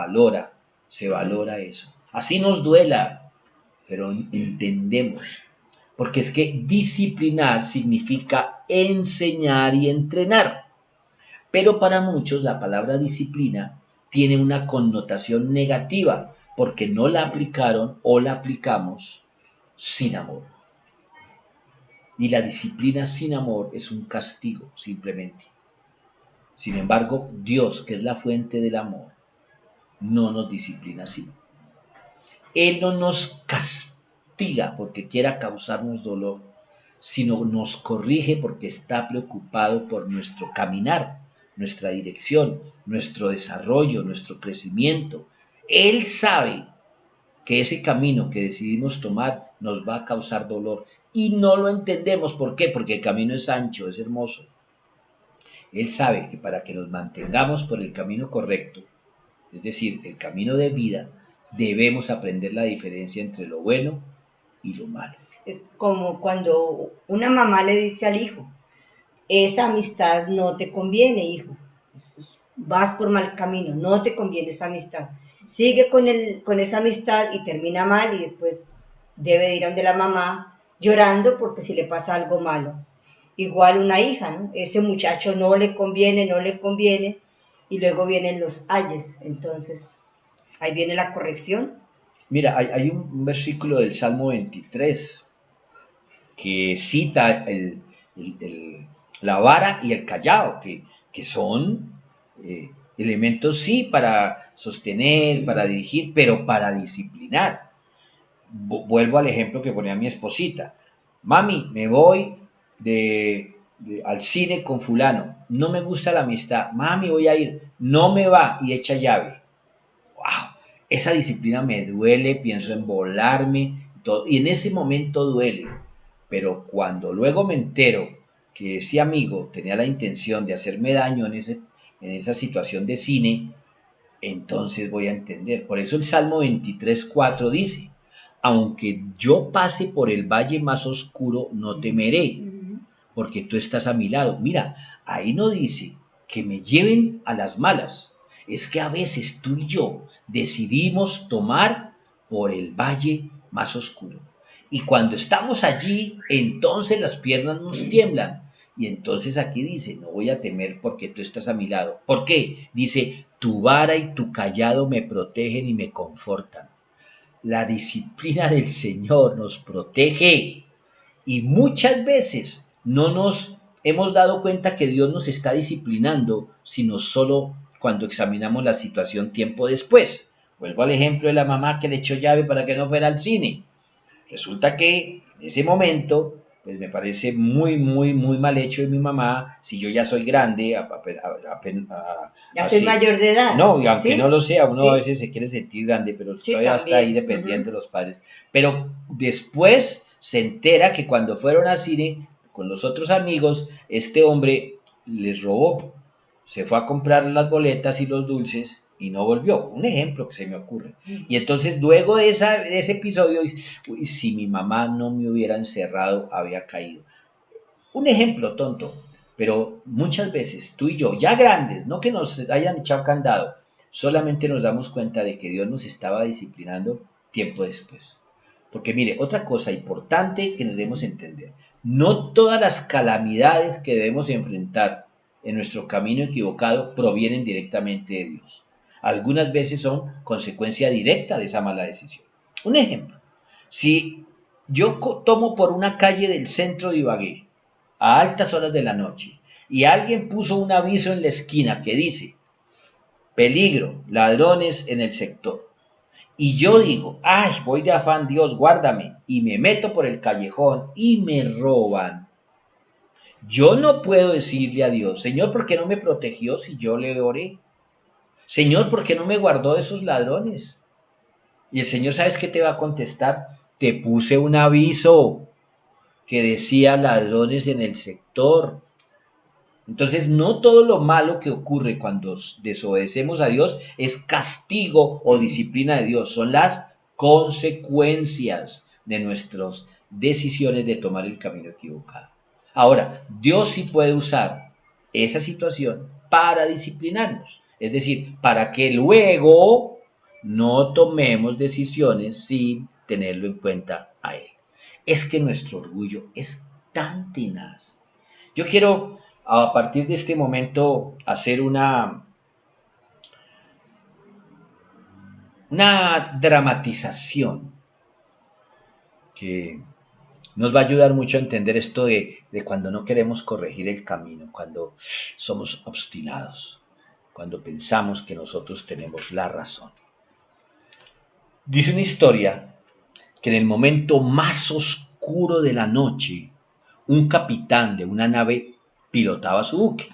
valora eso. Así nos duela, pero entendemos. Porque es que disciplinar significa enseñar y entrenar. Pero para muchos la palabra disciplina tiene una connotación negativa porque no la aplicaron o la aplicamos sin amor. Y la disciplina sin amor es un castigo, simplemente. Sin embargo, Dios, que es la fuente del amor, no nos disciplina así. Él no nos castiga porque quiera causarnos dolor, sino nos corrige porque está preocupado por nuestro caminar, nuestra dirección, nuestro desarrollo, nuestro crecimiento. Él sabe que ese camino que decidimos tomar nos va a causar dolor y no lo entendemos. ¿Por qué? Porque el camino es ancho, es hermoso. Él sabe que para que nos mantengamos por el camino correcto, es decir, el camino de vida, debemos aprender la diferencia entre lo bueno y lo malo. Es como cuando una mamá le dice al hijo, esa amistad no te conviene, hijo. Vas por mal camino, no te conviene esa amistad. Sigue con esa amistad y termina mal y después debe ir a donde la mamá llorando porque si le pasa algo malo. Igual una hija, ¿no? Ese muchacho no le conviene, no le conviene y luego vienen los ayes. Entonces, ahí viene la corrección. Mira, hay un versículo del Salmo 23 que cita la vara y el callado, que son elementos, sí, para sostener, para dirigir, pero para disciplinar. Vuelvo al ejemplo que ponía mi esposita. Mami, me voy al cine con fulano. No me gusta la amistad. Mami, voy a ir. No me va y echa llave. ¡Wow! Esa disciplina me duele, pienso en volarme, todo, y en ese momento duele. Pero cuando luego me entero que ese amigo tenía la intención de hacerme daño en esa situación de cine, entonces voy a entender. Por eso el Salmo 23:4 dice, aunque yo pase por el valle más oscuro, no temeré, porque tú estás a mi lado. Mira, ahí no dice que me lleven a las malas. Es que a veces tú y yo decidimos tomar por el valle más oscuro. Y cuando estamos allí, entonces las piernas nos tiemblan. Y entonces aquí dice, no voy a temer porque tú estás a mi lado. ¿Por qué? Dice, tu vara y tu callado me protegen y me confortan. La disciplina del Señor nos protege y muchas veces no nos hemos dado cuenta que Dios nos está disciplinando, sino solo cuando examinamos la situación tiempo después. Vuelvo al ejemplo de la mamá que le echó llave para que no fuera al cine. Resulta que en ese momento, pues me parece muy, muy, muy mal hecho de mi mamá, si yo ya soy grande, Ya soy así. mayor de edad. No, y aunque ¿Sí? no lo sea, uno ¿Sí? a veces se quiere sentir grande, pero Sí, todavía está ahí también. dependiendo de los padres. Pero después se entera que cuando fueron al cine con los otros amigos, este hombre les robó, se fue a comprar las boletas y los dulces y no volvió. Un ejemplo que se me ocurre. Y entonces luego de ese episodio, uy, si mi mamá no me hubiera encerrado, había caído. Un ejemplo tonto, pero muchas veces tú y yo, ya grandes, no que nos hayan echado candado, solamente nos damos cuenta de que Dios nos estaba disciplinando tiempo después. Porque mire, otra cosa importante que nos debemos entender, no todas las calamidades que debemos enfrentar en nuestro camino equivocado provienen directamente de Dios. Algunas veces son consecuencia directa de esa mala decisión. Un ejemplo, si yo tomo por una calle del centro de Ibagué a altas horas de la noche y alguien puso un aviso en la esquina que dice, peligro, ladrones en el sector, y yo digo, ay, voy de afán, Dios, guárdame, y me meto por el callejón y me roban. Yo no puedo decirle a Dios, Señor, ¿por qué no me protegió si yo le oré? Señor, ¿por qué no me guardó de esos ladrones? Y el Señor, ¿sabes qué te va a contestar? Te puse un aviso que decía ladrones en el sector. Entonces, no todo lo malo que ocurre cuando desobedecemos a Dios es castigo o disciplina de Dios, son las consecuencias de nuestras decisiones de tomar el camino equivocado. Ahora, Dios sí puede usar esa situación para disciplinarnos, es decir, para que luego no tomemos decisiones sin tenerlo en cuenta a Él. Es que nuestro orgullo es tan tenaz. Yo quiero a partir de este momento hacer una dramatización que nos va a ayudar mucho a entender esto de cuando no queremos corregir el camino, cuando somos obstinados, cuando pensamos que nosotros tenemos la razón. Dice una historia que en el momento más oscuro de la noche, un capitán de una nave pilotaba su buque,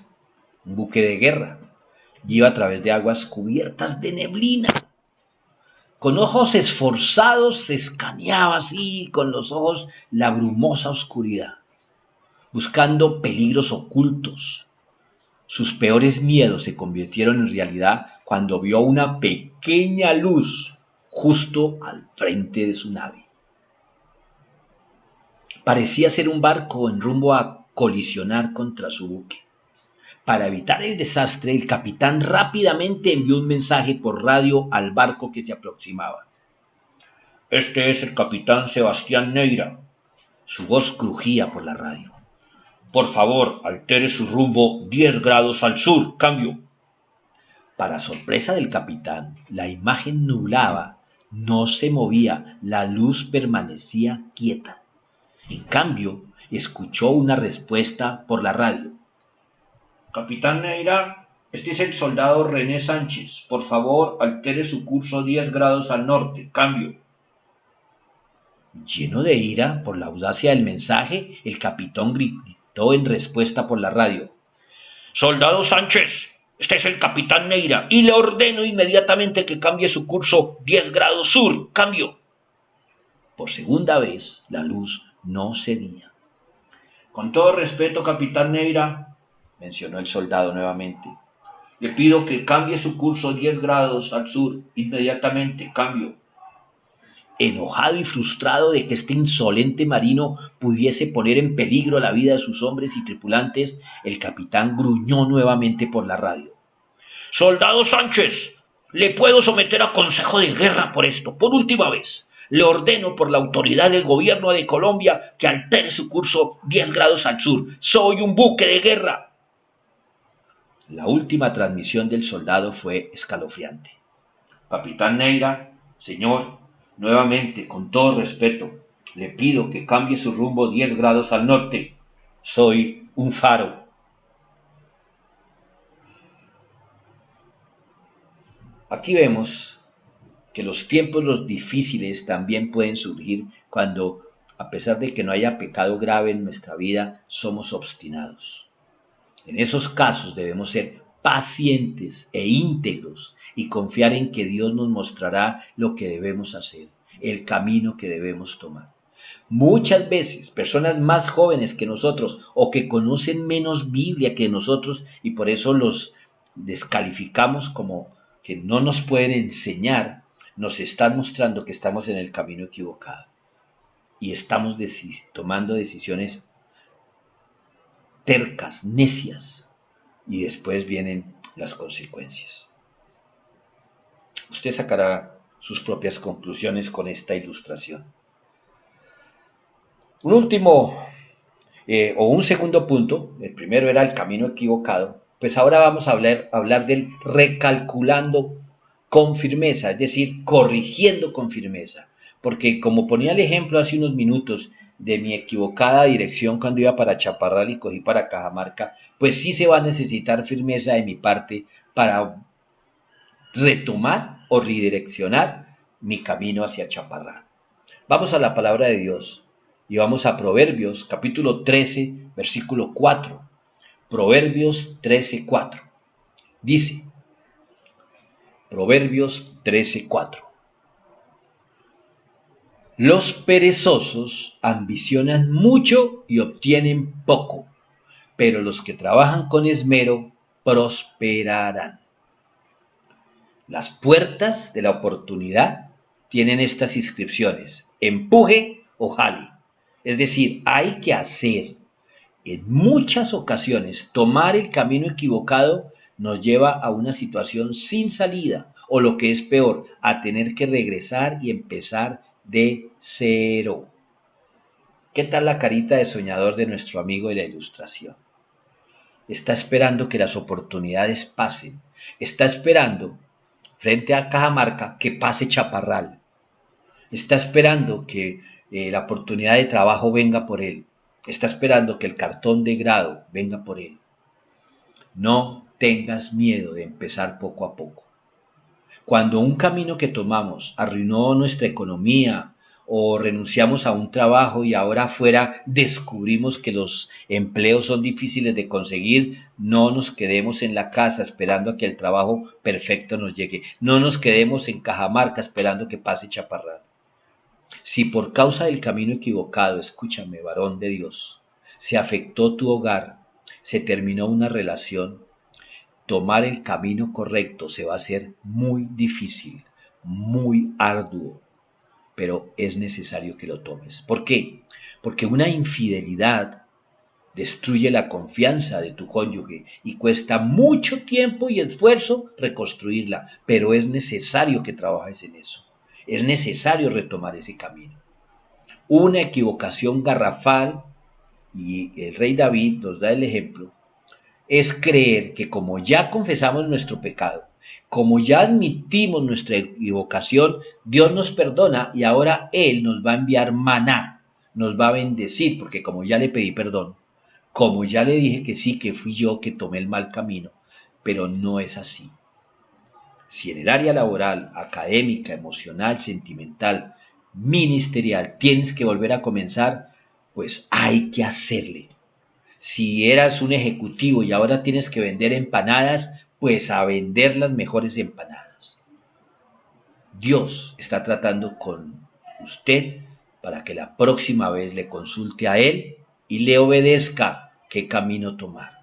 un buque de guerra, y iba a través de aguas cubiertas de neblina. Con ojos esforzados se escaneaba así, con los ojos la brumosa oscuridad, buscando peligros ocultos. Sus peores miedos se convirtieron en realidad cuando vio una pequeña luz justo al frente de su nave. Parecía ser un barco en rumbo a colisionar contra su buque. Para evitar el desastre, el capitán rápidamente envió un mensaje por radio al barco que se aproximaba. Este es el capitán Sebastián Neira. Su voz crujía por la radio. Por favor, altere su rumbo 10 grados al sur. Cambio. Para sorpresa del capitán, la imagen nublaba, no se movía, la luz permanecía quieta. En cambio, escuchó una respuesta por la radio. Capitán Neira, este es el soldado René Sánchez. Por favor, altere su curso 10 grados al norte. Cambio. Lleno de ira por la audacia del mensaje, el capitán gritó en respuesta por la radio. Soldado Sánchez, este es el capitán Neira y le ordeno inmediatamente que cambie su curso 10 grados sur. Cambio. Por segunda vez, la luz no cedía. Con todo respeto, capitán Neira, mencionó el soldado nuevamente, le pido que cambie su curso 10 grados al sur inmediatamente. Cambio. Enojado y frustrado de que este insolente marino pudiese poner en peligro la vida de sus hombres y tripulantes, el capitán gruñó nuevamente por la radio. Soldado Sánchez, le puedo someter a consejo de guerra por esto. Por última vez, le ordeno por la autoridad del gobierno de Colombia que altere su curso 10 grados al sur. Soy un buque de guerra. La última transmisión del soldado fue escalofriante. Capitán Neira, señor, nuevamente, con todo respeto, le pido que cambie su rumbo 10 grados al norte. Soy un faro. Aquí vemos que los tiempos difíciles también pueden surgir cuando, a pesar de que no haya pecado grave en nuestra vida, somos obstinados. En esos casos debemos ser pacientes e íntegros y confiar en que Dios nos mostrará lo que debemos hacer, el camino que debemos tomar. Muchas veces personas más jóvenes que nosotros o que conocen menos Biblia que nosotros y por eso los descalificamos como que no nos pueden enseñar, nos están mostrando que estamos en el camino equivocado y estamos tomando decisiones tercas, necias, y después vienen las consecuencias. Usted sacará sus propias conclusiones con esta ilustración. Un último o un segundo punto, el primero era el camino equivocado, pues ahora vamos a hablar del recalculando con firmeza, es decir, corrigiendo con firmeza. Porque como ponía el ejemplo hace unos minutos de mi equivocada dirección cuando iba para Chaparral y cogí para Cajamarca, pues sí se va a necesitar firmeza de mi parte para retomar o redireccionar mi camino hacia Chaparral. Vamos a la palabra de Dios y vamos a Proverbios capítulo 13, versículo 4. Proverbios 13, 4. Dice, Proverbios 13, 4. Los perezosos ambicionan mucho y obtienen poco, pero los que trabajan con esmero prosperarán. Las puertas de la oportunidad tienen estas inscripciones: empuje o jale. Es decir, hay que hacer. En muchas ocasiones, tomar el camino equivocado nos lleva a una situación sin salida, o lo que es peor, a tener que regresar y empezar de cero. ¿Qué tal la carita de soñador de nuestro amigo de la ilustración? Está esperando que las oportunidades pasen. Está esperando, frente a Cajamarca, que pase Chaparral. Está esperando que la oportunidad de trabajo venga por él. Está esperando que el cartón de grado venga por él. No tengas miedo de empezar poco a poco. Cuando un camino que tomamos arruinó nuestra economía o renunciamos a un trabajo y ahora afuera descubrimos que los empleos son difíciles de conseguir, no nos quedemos en la casa esperando a que el trabajo perfecto nos llegue. No nos quedemos en Cajamarca esperando que pase Chaparral. Si por causa del camino equivocado, escúchame, varón de Dios, se afectó tu hogar, se terminó una relación, tomar el camino correcto se va a hacer muy difícil, muy arduo, pero es necesario que lo tomes. ¿Por qué? Porque una infidelidad destruye la confianza de tu cónyuge y cuesta mucho tiempo y esfuerzo reconstruirla, pero es necesario que trabajes en eso. Es necesario retomar ese camino. Una equivocación garrafal, y el rey David nos da el ejemplo, es creer que como ya confesamos nuestro pecado, como ya admitimos nuestra equivocación, Dios nos perdona y ahora Él nos va a enviar maná, nos va a bendecir, porque como ya le pedí perdón, como ya le dije que sí, que fui yo que tomé el mal camino, pero no es así. Si en el área laboral, académica, emocional, sentimental, ministerial, tienes que volver a comenzar, pues hay que hacerle. Si eras un ejecutivo y ahora tienes que vender empanadas, pues a vender las mejores empanadas. Dios está tratando con usted para que la próxima vez le consulte a Él y le obedezca qué camino tomar.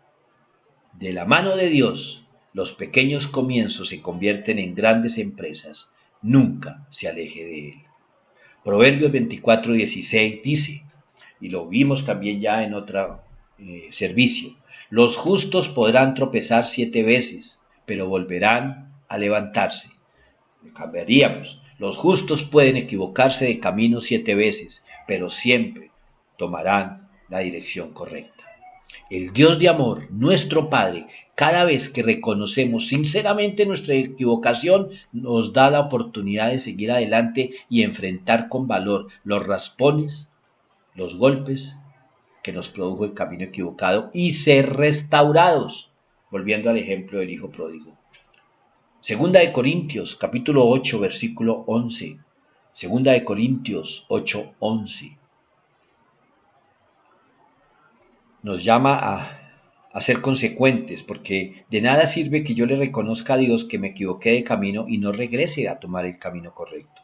De la mano de Dios, los pequeños comienzos se convierten en grandes empresas. Nunca se aleje de Él. Proverbios 24:16 dice, y lo vimos también ya en otro servicio, los justos podrán tropezar 7 veces, pero volverán a levantarse. Cambiaríamos, los justos pueden equivocarse de camino 7 veces, pero siempre tomarán la dirección correcta. El Dios de amor, nuestro Padre, cada vez que reconocemos sinceramente nuestra equivocación, nos da la oportunidad de seguir adelante y enfrentar con valor los raspones, los golpes que nos produjo el camino equivocado y ser restaurados, volviendo al ejemplo del hijo pródigo. Segunda de Corintios, capítulo 8, versículo 11. Segunda de Corintios 8, 11. Nos llama a ser consecuentes, porque de nada sirve que yo le reconozca a Dios que me equivoqué de camino y no regrese a tomar el camino correcto,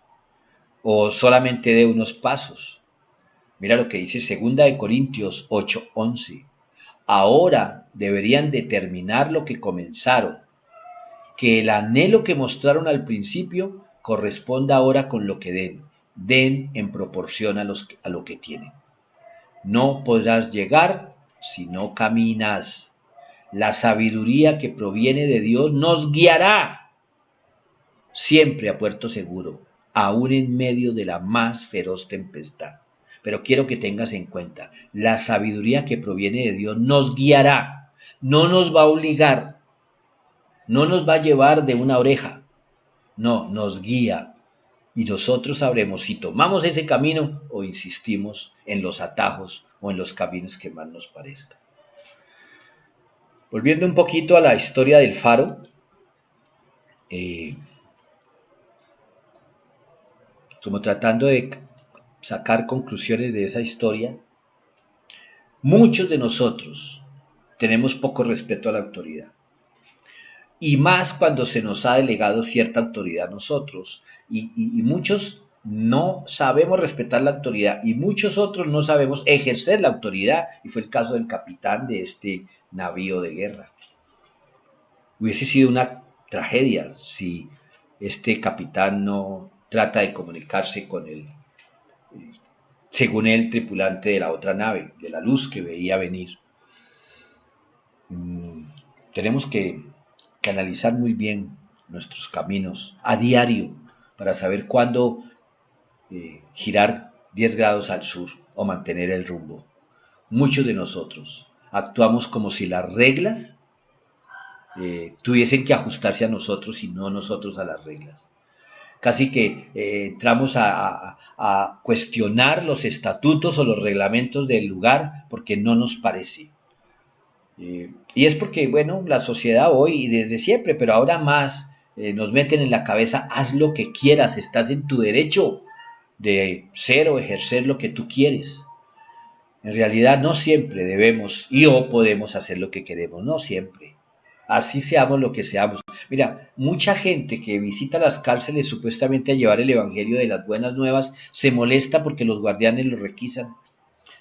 o solamente dé unos pasos. Mira lo que dice 2 Corintios 8:11. Ahora deberían determinar lo que comenzaron, que el anhelo que mostraron al principio corresponda ahora con lo que den. Den en proporción a lo que tienen. No podrás llegar si no caminas. La sabiduría que proviene de Dios nos guiará siempre a puerto seguro, aún en medio de la más feroz tempestad. Pero quiero que tengas en cuenta, la sabiduría que proviene de Dios nos guiará, no nos va a obligar, no nos va a llevar de una oreja, no, nos guía. Y nosotros sabremos si tomamos ese camino o insistimos en los atajos o en los caminos que más nos parezcan. Volviendo un poquito a la historia del faro, eh, como tratando de sacar conclusiones de esa historia, muchos de nosotros tenemos poco respeto a la autoridad. Y más cuando se nos ha delegado cierta autoridad a nosotros. Y muchos no sabemos respetar la autoridad y muchos otros no sabemos ejercer la autoridad. Y fue el caso del capitán de este navío de guerra. Hubiese sido una tragedia si este capitán no trata de comunicarse con el, según él, tripulante de la otra nave, de la luz que veía venir. Tenemos que analizar muy bien nuestros caminos a diario para saber cuándo girar 10 grados al sur o mantener el rumbo. Muchos de nosotros actuamos como si las reglas tuviesen que ajustarse a nosotros y no nosotros a las reglas. Casi que entramos a cuestionar los estatutos o los reglamentos del lugar porque no nos parece. Y es porque, bueno, la sociedad hoy y desde siempre, pero ahora más, nos meten en la cabeza, haz lo que quieras, estás en tu derecho de ser o ejercer lo que tú quieres. En realidad no siempre debemos y o podemos hacer lo que queremos, no siempre. Así seamos lo que seamos. Mira, mucha gente que visita las cárceles supuestamente a llevar el evangelio de las buenas nuevas se molesta porque los guardianes lo requisan.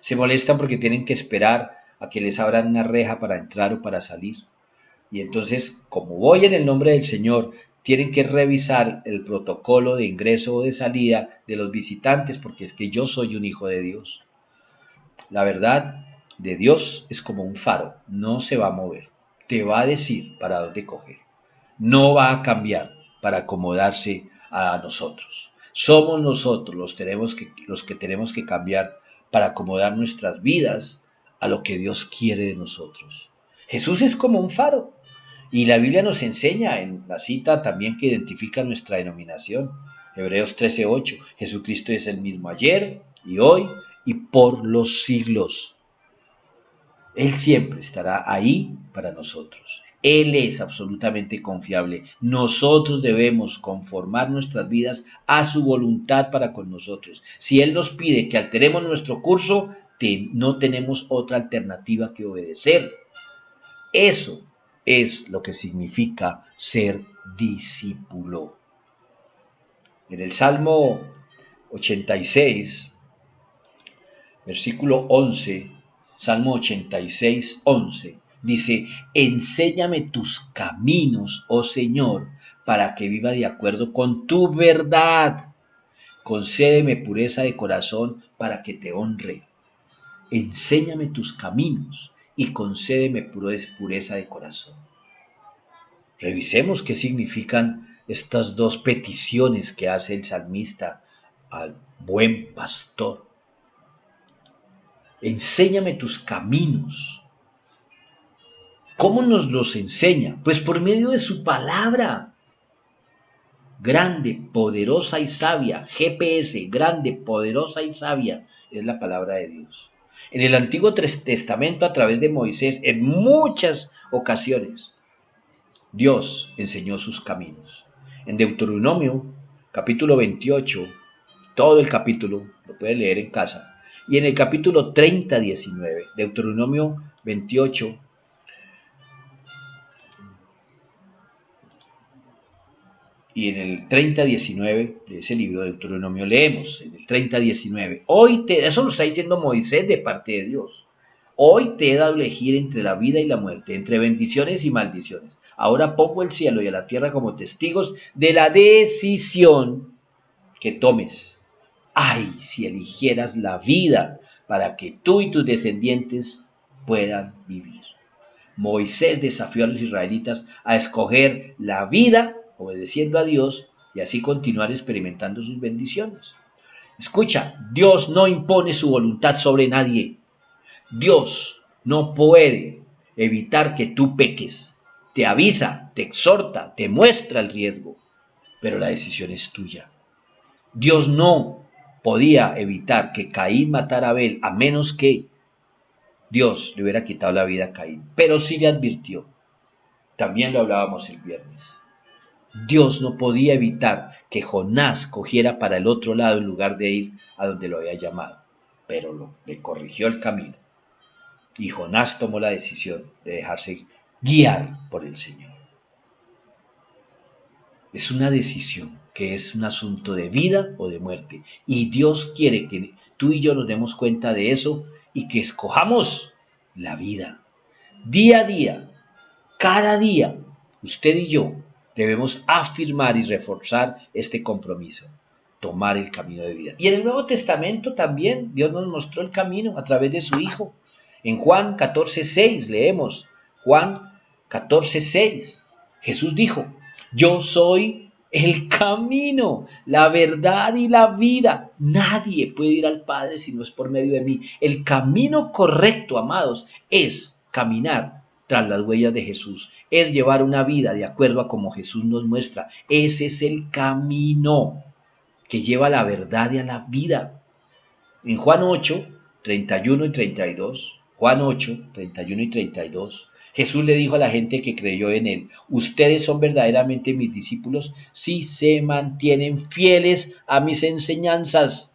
Se molestan porque tienen que esperar a que les abran una reja para entrar o para salir. Y entonces, como voy en el nombre del Señor, tienen que revisar el protocolo de ingreso o de salida de los visitantes porque es que yo soy un hijo de Dios. La verdad de Dios es como un faro, no se va a mover, te va a decir para dónde coger, no va a cambiar para acomodarse a nosotros. Somos nosotros los que tenemos que cambiar para acomodar nuestras vidas a lo que Dios quiere de nosotros. Jesús es como un faro y la Biblia nos enseña en la cita también que identifica nuestra denominación. Hebreos 13:8, Jesucristo es el mismo ayer y hoy y por los siglos. Él siempre estará ahí para nosotros. Él es absolutamente confiable. Nosotros debemos conformar nuestras vidas a su voluntad para con nosotros. Si Él nos pide que alteremos nuestro curso, no tenemos otra alternativa que obedecer. Eso es lo que significa ser discípulo. En el Salmo 86, versículo 11, Salmo 86, 11, dice, enséñame tus caminos, oh Señor, para que viva de acuerdo con tu verdad. Concédeme pureza de corazón para que te honre. Enséñame tus caminos y concédeme pureza de corazón. Revisemos qué significan estas dos peticiones que hace el salmista al buen pastor. Enséñame tus caminos. ¿Cómo nos los enseña? Pues por medio de su palabra. Grande, poderosa y sabia. GPS, grande, poderosa y sabia, es la palabra de Dios. En el Antiguo Testamento, a través de Moisés, en muchas ocasiones, Dios enseñó sus caminos. En Deuteronomio, capítulo 28, todo el capítulo, lo puede leer en casa. Y en el capítulo 30, 19, Deuteronomio 28, Y en el 30:19 de ese libro de Deuteronomio leemos, en el 30:19, eso lo está diciendo Moisés de parte de Dios. Hoy te he dado a elegir entre la vida y la muerte, entre bendiciones y maldiciones. Ahora pongo el cielo y a la tierra como testigos de la decisión que tomes. Ay, si eligieras la vida para que tú y tus descendientes puedan vivir. Moisés desafió a los israelitas a escoger la vida obedeciendo a Dios y así continuar experimentando sus bendiciones. Escucha, Dios no impone su voluntad sobre nadie. Dios no puede evitar que tú peques. Te avisa, te exhorta, te muestra el riesgo, pero la decisión es tuya. Dios no podía evitar que Caín matara a Abel, a menos que Dios le hubiera quitado la vida a Caín, pero sí le advirtió. También lo hablábamos el viernes. Dios no podía evitar que Jonás cogiera para el otro lado en lugar de ir a donde lo había llamado, pero le corrigió el camino. Y Jonás tomó la decisión de dejarse guiar por el Señor. Es una decisión que es un asunto de vida o de muerte. Y Dios quiere que tú y yo nos demos cuenta de eso y que escojamos la vida. Día a día, cada día, usted y yo debemos afirmar y reforzar este compromiso, tomar el camino de vida. Y en el Nuevo Testamento también Dios nos mostró el camino a través de su Hijo. En Juan 14:6 leemos, Juan 14:6, Jesús dijo, yo soy el camino, la verdad y la vida. Nadie puede ir al Padre si no es por medio de mí. El camino correcto, amados, es caminar tras las huellas de Jesús, es llevar una vida de acuerdo a como Jesús nos muestra. Ese es el camino que lleva a la verdad y a la vida. En Juan 8, 31 y 32, Juan 8, 31 y 32, Jesús le dijo a la gente que creyó en él, ustedes son verdaderamente mis discípulos si se mantienen fieles a mis enseñanzas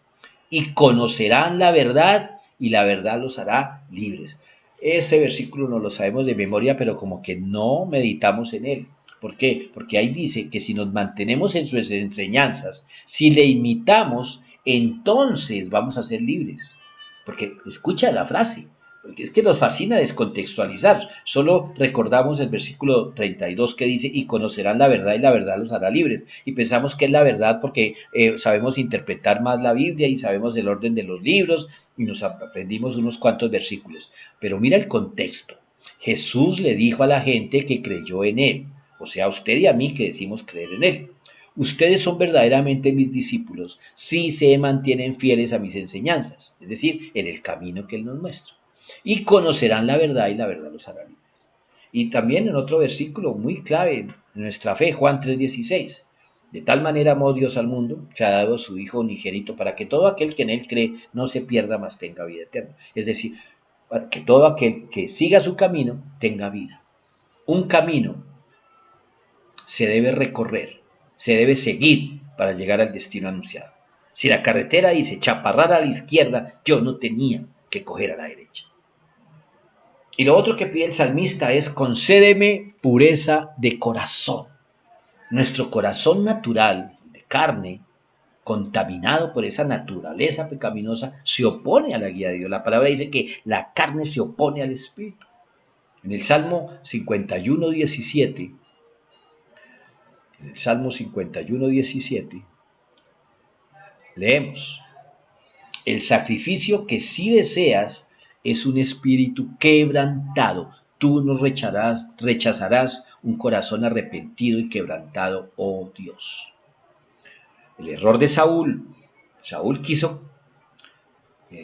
y conocerán la verdad y la verdad los hará libres. Ese versículo no lo sabemos de memoria, pero como que no meditamos en él. ¿Por qué? Porque ahí dice que si nos mantenemos en sus enseñanzas, si le imitamos, entonces vamos a ser libres. Porque escucha la frase, porque es que nos fascina descontextualizar. Solo recordamos el versículo 32 que dice, y conocerán la verdad y la verdad los hará libres. Y pensamos que es la verdad porque sabemos interpretar más la Biblia y sabemos el orden de los libros y nos aprendimos unos cuantos versículos. Pero mira el contexto. Jesús le dijo a la gente que creyó en él, o sea, a usted y a mí que decimos creer en él. Ustedes son verdaderamente mis discípulos si se mantienen fieles a mis enseñanzas, es decir, en el camino que Él nos muestra. Y conocerán la verdad y la verdad los hará libres. Y también en otro versículo muy clave en nuestra fe, Juan 3:16. De tal manera amó Dios al mundo, que ha dado a su Hijo unigénito, para que todo aquel que en Él cree no se pierda, mas tenga vida eterna. Es decir, para que todo aquel que siga su camino tenga vida. Un camino se debe recorrer, se debe seguir para llegar al destino anunciado. Si la carretera dice chaparrar a la izquierda, yo no tenía que coger a la derecha. Y lo otro que pide el salmista es, concédeme pureza de corazón. Nuestro corazón natural, de carne, contaminado por esa naturaleza pecaminosa, se opone a la guía de Dios. La palabra dice que la carne se opone al espíritu. En el Salmo 51:17, en el Salmo 51:17, leemos, el sacrificio que sí deseas es un espíritu quebrantado. Tú no rechazarás un corazón arrepentido y quebrantado, oh Dios. El error de Saúl quiso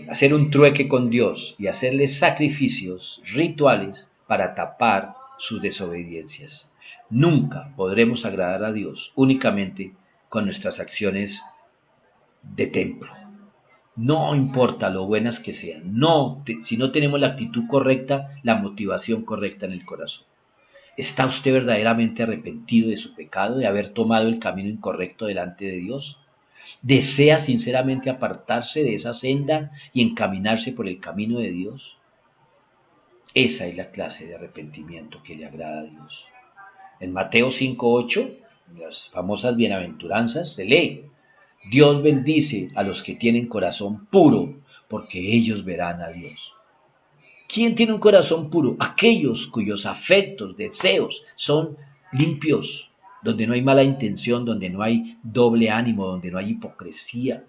hacer un trueque con Dios y hacerle sacrificios rituales para tapar sus desobediencias. Nunca podremos agradar a Dios únicamente con nuestras acciones de templo. No importa lo buenas que sean, si no tenemos la actitud correcta, la motivación correcta en el corazón. ¿Está usted verdaderamente arrepentido de su pecado, de haber tomado el camino incorrecto delante de Dios? ¿Desea sinceramente apartarse de esa senda y encaminarse por el camino de Dios? Esa es la clase de arrepentimiento que le agrada a Dios. En Mateo 5:8 En las famosas bienaventuranzas se lee: Dios bendice a los que tienen corazón puro, porque ellos verán a Dios. ¿Quién tiene un corazón puro? Aquellos cuyos afectos, deseos son limpios, donde no hay mala intención, donde no hay doble ánimo, donde no hay hipocresía.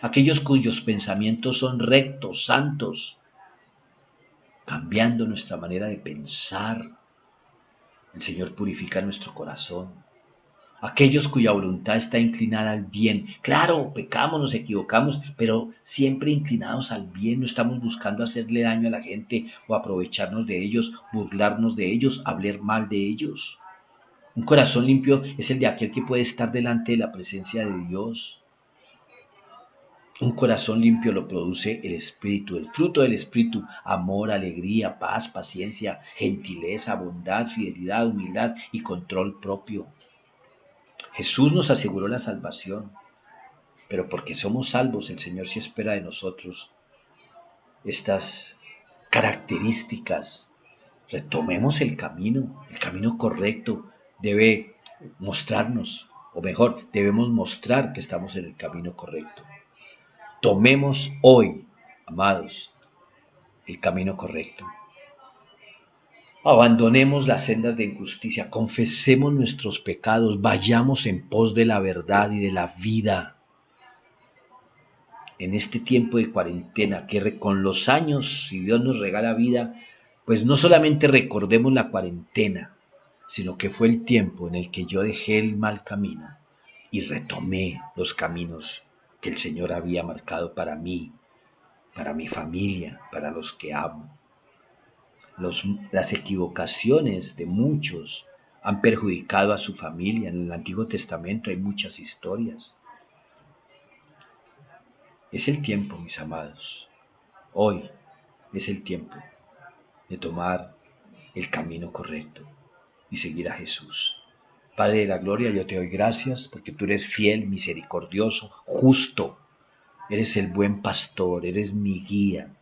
Aquellos cuyos pensamientos son rectos, santos, cambiando nuestra manera de pensar. El Señor purifica nuestro corazón. Aquellos cuya voluntad está inclinada al bien. Claro, pecamos, nos equivocamos, pero siempre inclinados al bien. No estamos buscando hacerle daño a la gente o aprovecharnos de ellos, burlarnos de ellos, hablar mal de ellos. Un corazón limpio es el de aquel que puede estar delante de la presencia de Dios. Un corazón limpio lo produce el Espíritu, el fruto del Espíritu: amor, alegría, paz, paciencia, gentileza, bondad, fidelidad, humildad y control propio. Jesús nos aseguró la salvación, pero porque somos salvos, el Señor sí espera de nosotros estas características. Retomemos el camino correcto debe mostrarnos, o mejor, debemos mostrar que estamos en el camino correcto. Tomemos hoy, amados, el camino correcto. Abandonemos las sendas de injusticia, confesemos nuestros pecados, vayamos en pos de la verdad y de la vida. En este tiempo de cuarentena, que con los años, si Dios nos regala vida, pues no solamente recordemos la cuarentena, sino que fue el tiempo en el que yo dejé el mal camino y retomé los caminos que el Señor había marcado para mí, para mi familia, para los que amo. Las equivocaciones de muchos han perjudicado a su familia. En el Antiguo Testamento hay muchas historias. Es el tiempo, mis amados. Hoy es el tiempo de tomar el camino correcto y seguir a Jesús. Padre de la gloria, yo te doy gracias porque tú eres fiel, misericordioso, justo. Eres el buen pastor, eres mi guía.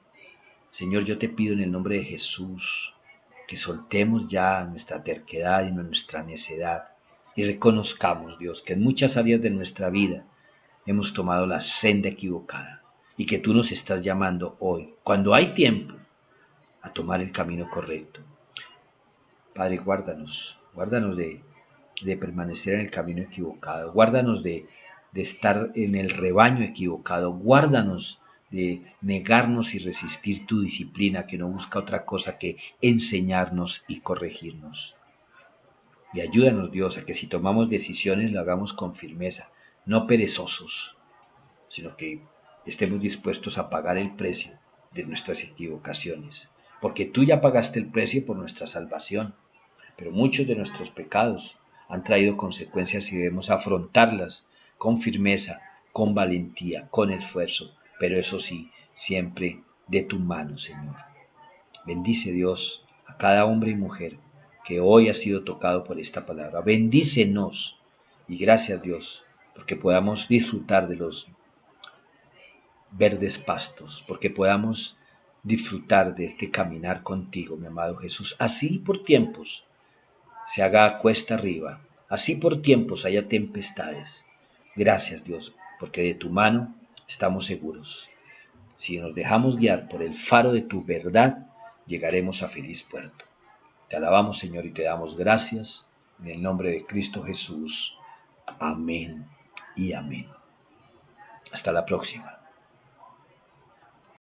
Señor, yo te pido en el nombre de Jesús que soltemos ya nuestra terquedad y nuestra necedad y reconozcamos, Dios, que en muchas áreas de nuestra vida hemos tomado la senda equivocada y que tú nos estás llamando hoy, cuando hay tiempo, a tomar el camino correcto. Padre, guárdanos de permanecer en el camino equivocado, guárdanos de estar en el rebaño equivocado, guárdanos de negarnos y resistir tu disciplina que no busca otra cosa que enseñarnos y corregirnos. Y ayúdanos, Dios, a que si tomamos decisiones lo hagamos con firmeza, no perezosos, sino que estemos dispuestos a pagar el precio de nuestras equivocaciones, porque tú ya pagaste el precio por nuestra salvación, pero muchos de nuestros pecados han traído consecuencias y debemos afrontarlas con firmeza, con valentía, con esfuerzo, pero eso sí, siempre de tu mano, Señor. Bendice, Dios, a cada hombre y mujer que hoy ha sido tocado por esta palabra. Bendícenos y gracias, Dios, porque podamos disfrutar de los verdes pastos, porque podamos disfrutar de este caminar contigo, mi amado Jesús, así por tiempos se haga cuesta arriba, así por tiempos haya tempestades. Gracias, Dios, porque de tu mano estamos seguros. Si nos dejamos guiar por el faro de tu verdad, llegaremos a feliz puerto. Te alabamos, Señor, y te damos gracias en el nombre de Cristo Jesús. Amén y amén. Hasta la próxima.